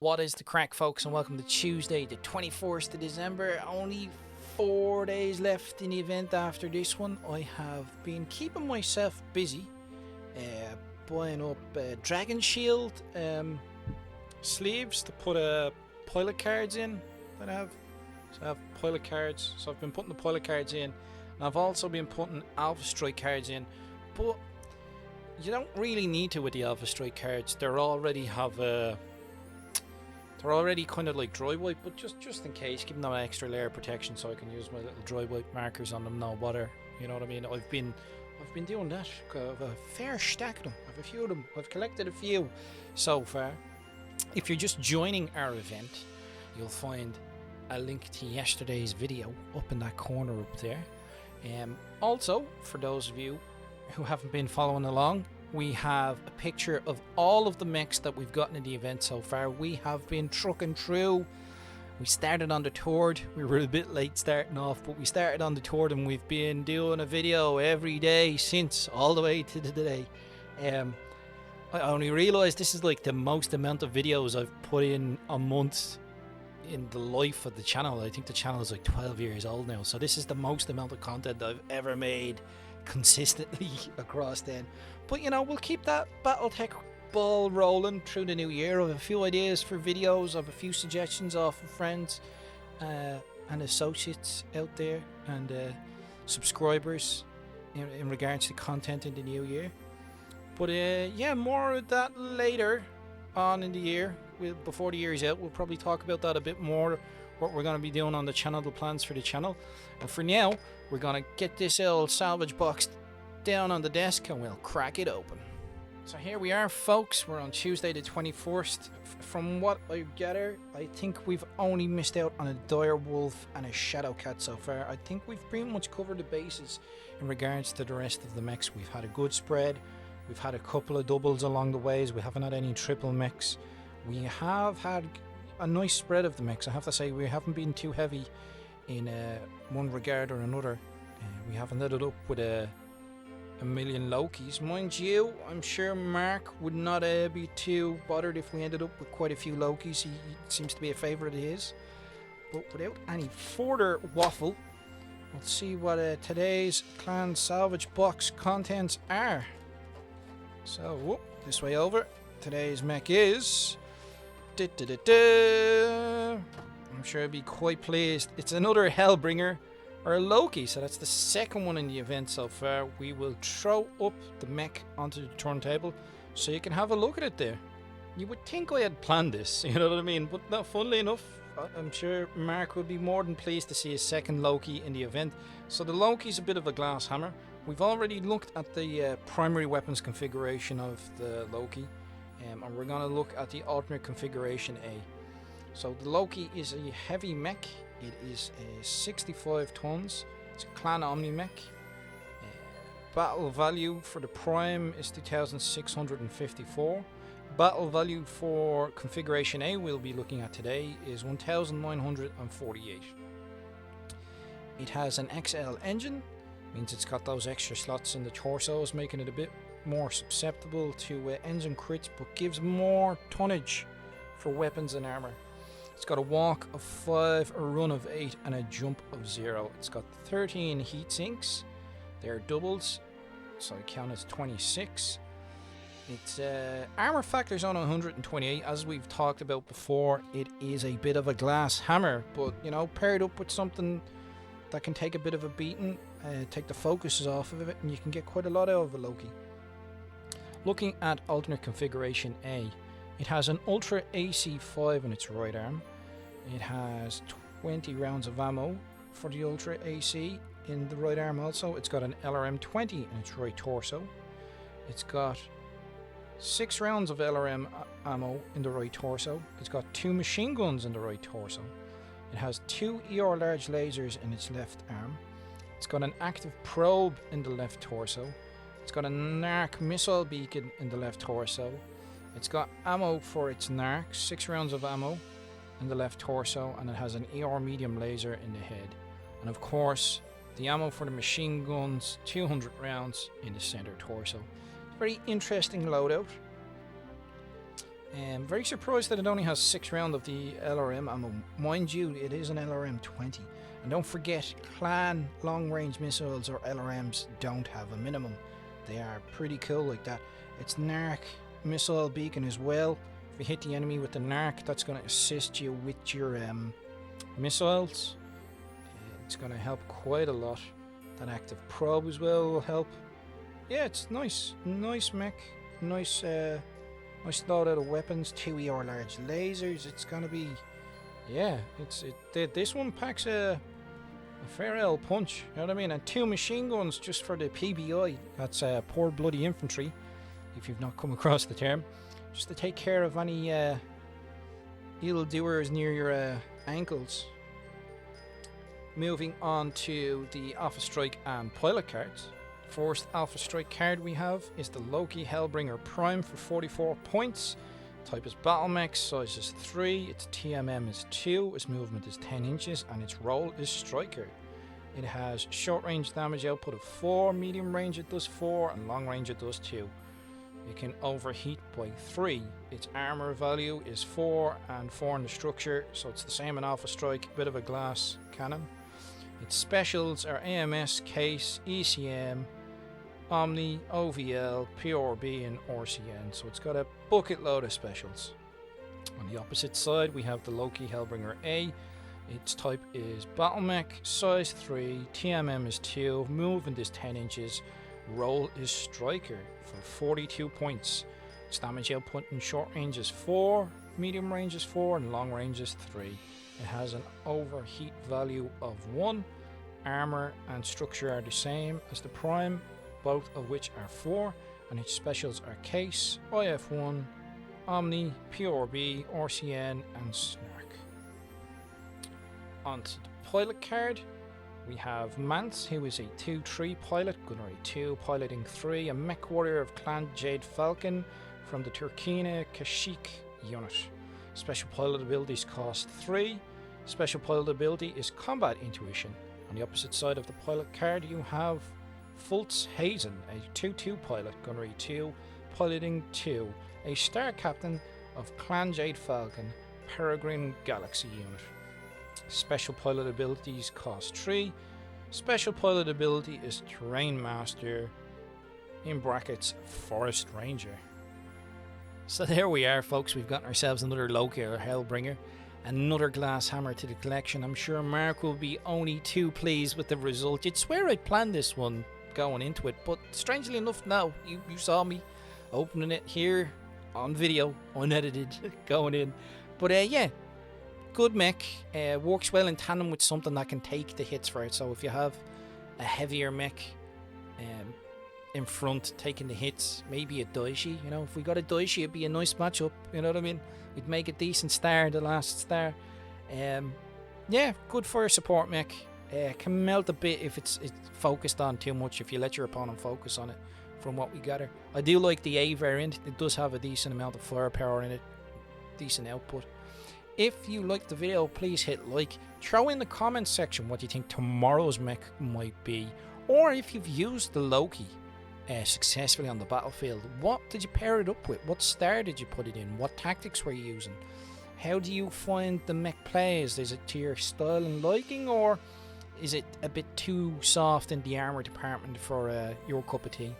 What is the crack, folks, and welcome to Tuesday, the 21st of December. Only 4 days left in the event after this one. I have been keeping myself busy buying up Dragon Shield sleeves to put pilot cards in that I have. So I have pilot cards, so I've been putting the pilot cards in, and I've also been putting Alpha Strike cards in, but you don't really need to with the Alpha Strike cards. They're already kind of like dry wipe, but just in case, giving them an extra layer of protection so I can use my little dry wipe markers on them, no bother. You know what I mean? I've been doing that. I've a fair stack of them. I've a few of them. I've collected a few so far. If you're just joining our event, you'll find a link to yesterday's video up in that corner up there. Also, for those of you who haven't been following along, we have a picture of all of the mechs that we've gotten in the event so far. We have been trucking through. We started on the Tord. We were a bit late starting off, but we started on the Tord and we've been doing a video every day since, all the way to today. I only realised this is like the most amount of videos I've put in a month in the life of the channel. I think the channel is like 12 years old now, so this is the most amount of content I've ever made consistently across then. But you know, we'll keep that Battletech ball rolling through the new year. I have a few ideas for videos, I have a few suggestions off of friends and associates out there, and subscribers in regards to content in the new year. But yeah, more of that later on in the year. Before the year is out, we'll probably talk about that a bit more, what we're going to be doing on the channel, the plans for the channel. And for now, we're going to get this old salvage box down on the desk and we'll crack it open. So here we are, folks. We're on Tuesday the 21st. From what I gather, I think we've only missed out on a dire wolf and a shadow cat so far. I think we've pretty much covered the bases in regards to the rest of the mechs. We've had a good spread. We've had a couple of doubles along the ways. We haven't had any triple mechs. We have had a nice spread of the mechs. I have to say, we haven't been too heavy in one regard or another. We haven't ended up with a million Lokis. Mind you, I'm sure Mark would not be too bothered if we ended up with quite a few Lokis. He seems to be a favourite of his. But without any further waffle, let's see what today's clan salvage box contents are. So, whoop, this way over. Today's mech is... I'm sure I'd be quite pleased. It's another Hellbringer, or a Loki, so that's the second one in the event so far. We will throw up the mech onto the turntable so you can have a look at it there. You would think I had planned this, you know what I mean? But no, funnily enough, I'm sure Mark would be more than pleased to see a second Loki in the event. So the Loki's a bit of a glass hammer. We've already looked at the primary weapons configuration of the Loki. And we're going to look at the alternate configuration A. So the Loki is a heavy mech. It is 65 tons. It's a clan omni mech. Battle value for the prime is 2,654. Battle value for configuration A we'll be looking at today is 1,948. It has an XL engine, means it's got those extra slots in the torsos, making it a bit more susceptible to engine crits, but gives more tonnage for weapons and armor. It's got a walk of 5, a run of 8, and a jump of 0. It's got 13 heat sinks. They're doubles, so I count as 26. Its armor factor's on 128. As we've talked about before, it is a bit of a glass hammer, but you know, paired up with something that can take a bit of a beating, take the focus off of it, and you can get quite a lot out of a Loki. Looking at alternate configuration A, it has an Ultra AC5 in its right arm. It has 20 rounds of ammo for the Ultra AC in the right arm also. It's got an LRM-20 in its right torso. It's got 6 rounds of LRM ammo in the right torso. It's got 2 machine guns in the right torso. It has 2 ER large lasers in its left arm. It's got an active probe in the left torso. It's got a NARC missile beacon in the left torso. It's got ammo for its NARC, 6 rounds of ammo in the left torso, and it has an ER medium laser in the head. And of course, the ammo for the machine guns, 200 rounds in the center torso. Very interesting loadout. Very surprised that it only has 6 rounds of the LRM ammo. Mind you, it is an LRM 20. And don't forget, clan long-range missiles or LRMs don't have a minimum. They are pretty cool like that. It's NARC missile beacon as well. If you hit the enemy with the NARC, that's going to assist you with your missiles. It's going to help quite a lot. That active probe as well will help. Yeah, it's nice. Nice mech. Nice loadout of weapons. 2 ER large lasers. It's going to be... Yeah, this one packs a fair old punch. You know what I mean? And 2 machine guns just for the PBI. That's poor bloody infantry, if you've not come across the term. Just to take care of any evildoers near your ankles. Moving on to the Alpha Strike and Pilot cards. First Alpha Strike card we have is the Loki Hellbringer Prime for 44 points. Type is Battle Mech, size is 3, its TMM is 2, its movement is 10 inches, and its role is Striker. It has short range damage output of 4, medium range it does 4, and long range it does 2. It can overheat by 3. Its armor value is 4 and 4 in the structure, so it's the same in Alpha Strike, bit of a glass cannon. Its specials are AMS, Case, ECM, Omni, OVL, PRB and RCN, so it's got a bucket load of specials. On the opposite side we have the Loki Hellbringer A. Its type is Battle Mech, size 3, TMM is 2, movement is 10 inches, role is Striker for 42 points. Its damage output in short range is 4, medium range is 4 and long range is 3. It has an overheat value of 1. Armor and structure are the same as the Prime, both of which are 4, and its specials are Case, IF1, Omni, PRB, RCN and Snark. Onto the Pilot card, we have Mance, who is a 2-3 pilot, Gunnery 2, piloting 3, a mech warrior of Clan Jade Falcon from the Turkina Kashyyyk unit. Special pilot abilities cost 3. Special pilot ability is Combat Intuition. On the opposite side of the pilot card you have Fultz Hazen, a 2-2 pilot, Gunnery 2, piloting 2, a star captain of Clan Jade Falcon, Peregrine Galaxy unit. Special pilot abilities cost 3. Special pilot ability is Terrain Master, in brackets Forest Ranger. So there we are, folks. We've gotten ourselves another Loki or Hellbringer, another glass hammer to the collection. I'm sure Mark will be only too pleased with the result. You'd swear I'd planned this one going into it, but strangely enough, no. You saw me opening it here on video, unedited, going in. But yeah, good mech. Works well in tandem with something that can take the hits for it. So if you have a heavier mech in front taking the hits, maybe a Daishi, you know, if we got a Daishi it'd be a nice matchup, you know what I mean? We'd make a decent star, the last star. Yeah, good for a support mech. Can melt a bit if it's focused on too much, if you let your opponent focus on it, from what we gather. I do like the A variant. It does have a decent amount of firepower in it, decent output. If you liked the video, please hit like. Throw in the comments section what you think tomorrow's mech might be, or if you've used the Loki successfully on the battlefield, what did you pair it up with? What star did you put it in? What tactics were you using? How do you find the mech plays? Is it to your style and liking, or is it a bit too soft in the armor department for your cup of tea?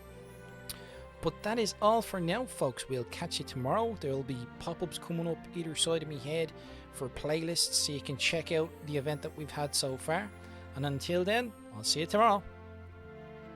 But that is all for now, folks. We'll catch you tomorrow. There will be pop-ups coming up either side of my head for playlists, so you can check out the event that we've had so far. And until then, I'll see you tomorrow.